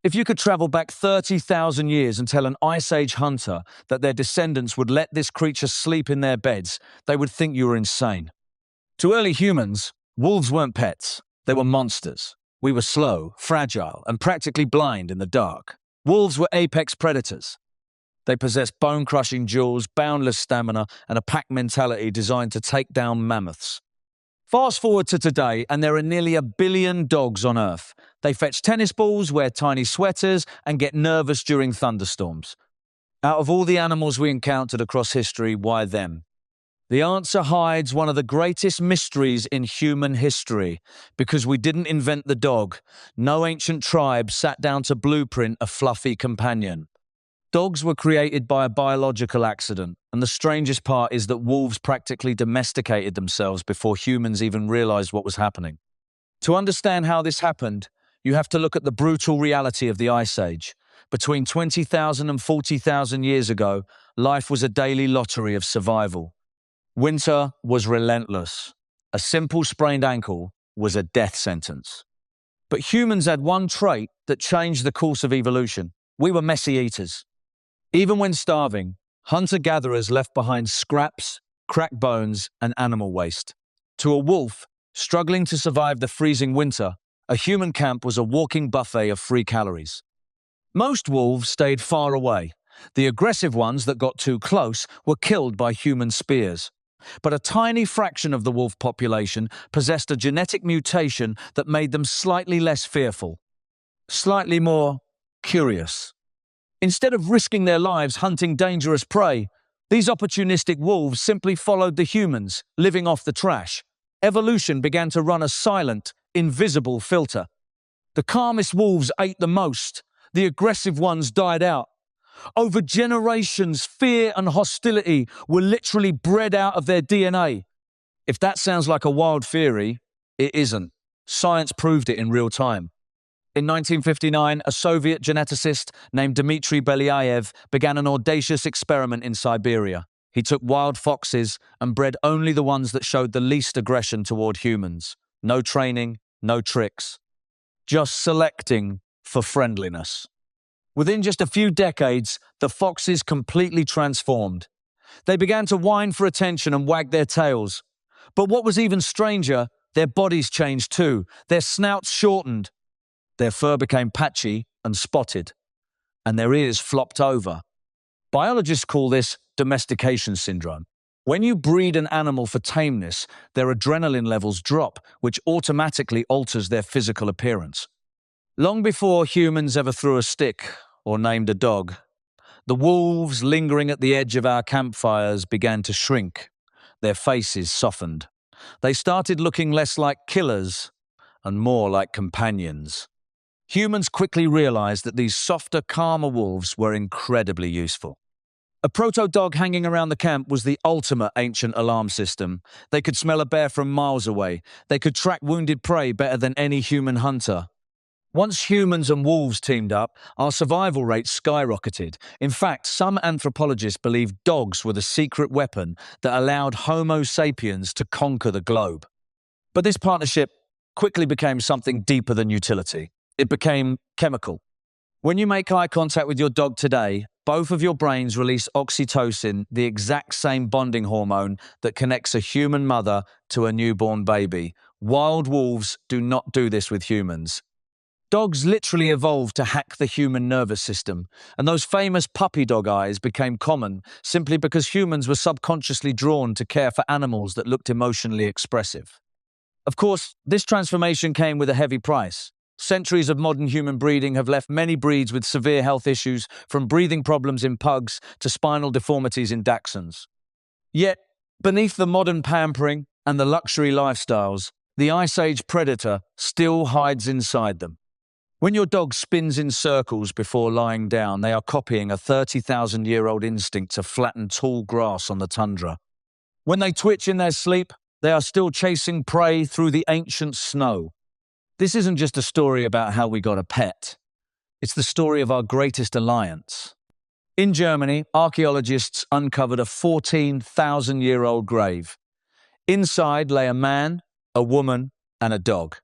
If you could travel back 30,000 years and tell an Ice Age hunter that their descendants would let this creature sleep in their beds, they would think you were insane. To early humans, wolves weren't pets. They were monsters. We were slow, fragile, and practically blind in the dark. Wolves were apex predators. They possessed bone-crushing jaws, boundless stamina, and a pack mentality designed to take down mammoths. Fast forward to today, and there are nearly 1 billion dogs on Earth. They fetch tennis balls, wear tiny sweaters, and get nervous during thunderstorms. Out of all the animals we encountered across history, why them? The answer hides one of the greatest mysteries in human history. Because we didn't invent the dog, no ancient tribe sat down to blueprint a fluffy companion. Dogs were created by a biological accident, and the strangest part is that wolves practically domesticated themselves before humans even realized what was happening. To understand how this happened, you have to look at the brutal reality of the Ice Age. Between 20,000 and 40,000 years ago, life was a daily lottery of survival. Winter was relentless. A simple sprained ankle was a death sentence. But humans had one trait that changed the course of evolution. We were messy eaters. Even when starving, hunter-gatherers left behind scraps, cracked bones, and animal waste. To a wolf, struggling to survive the freezing winter, a human camp was a walking buffet of free calories. Most wolves stayed far away. The aggressive ones that got too close were killed by human spears. But a tiny fraction of the wolf population possessed a genetic mutation that made them slightly less fearful, slightly more curious. Instead of risking their lives hunting dangerous prey, these opportunistic wolves simply followed the humans, living off the trash. Evolution began to run a silent, invisible filter. The calmest wolves ate the most. The aggressive ones died out. Over generations, fear and hostility were literally bred out of their DNA. If that sounds like a wild theory, it isn't. Science proved it in real time. In 1959, a Soviet geneticist named Dmitry Belyaev began an audacious experiment in Siberia. He took wild foxes and bred only the ones that showed the least aggression toward humans. No training, no tricks. Just selecting for friendliness. Within just a few decades, the foxes completely transformed. They began to whine for attention and wag their tails. But what was even stranger, their bodies changed too. Their snouts shortened. Their fur became patchy and spotted, and their ears flopped over. Biologists call this domestication syndrome. When you breed an animal for tameness, their adrenaline levels drop, which automatically alters their physical appearance. Long before humans ever threw a stick or named a dog, the wolves lingering at the edge of our campfires began to shrink. Their faces softened. They started looking less like killers and more like companions. Humans quickly realized that these softer, calmer wolves were incredibly useful. A proto-dog hanging around the camp was the ultimate ancient alarm system. They could smell a bear from miles away. They could track wounded prey better than any human hunter. Once humans and wolves teamed up, our survival rates skyrocketed. In fact, some anthropologists believe dogs were the secret weapon that allowed Homo sapiens to conquer the globe. But this partnership quickly became something deeper than utility. It became chemical. When you make eye contact with your dog today, both of your brains release oxytocin, the exact same bonding hormone that connects a human mother to a newborn baby. Wild wolves do not do this with humans. Dogs literally evolved to hack the human nervous system, and those famous puppy dog eyes became common simply because humans were subconsciously drawn to care for animals that looked emotionally expressive. Of course, this transformation came with a heavy price. Centuries of modern human breeding have left many breeds with severe health issues, from breathing problems in pugs to spinal deformities in dachshunds. Yet, beneath the modern pampering and the luxury lifestyles, the Ice Age predator still hides inside them. When your dog spins in circles before lying down, they are copying a 30,000-year-old instinct to flatten tall grass on the tundra. When they twitch in their sleep, they are still chasing prey through the ancient snow. This isn't just a story about how we got a pet. It's the story of our greatest alliance. In Germany, archaeologists uncovered a 14,000-year-old grave. Inside lay a man, a woman, and a dog.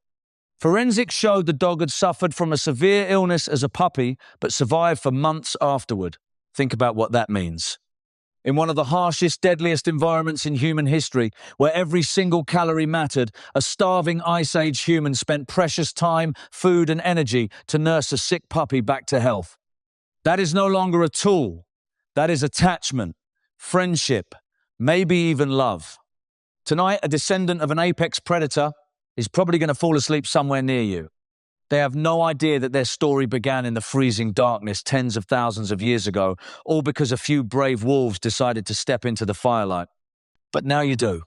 Forensics showed the dog had suffered from a severe illness as a puppy, but survived for months afterward. Think about what that means. In one of the harshest, deadliest environments in human history, where every single calorie mattered, a starving Ice Age human spent precious time, food, and energy to nurse a sick puppy back to health. That is no longer a tool. That is attachment, friendship, maybe even love. Tonight, a descendant of an apex predator is probably going to fall asleep somewhere near you. They have no idea that their story began in the freezing darkness tens of thousands of years ago, all because a few brave wolves decided to step into the firelight. But now you do.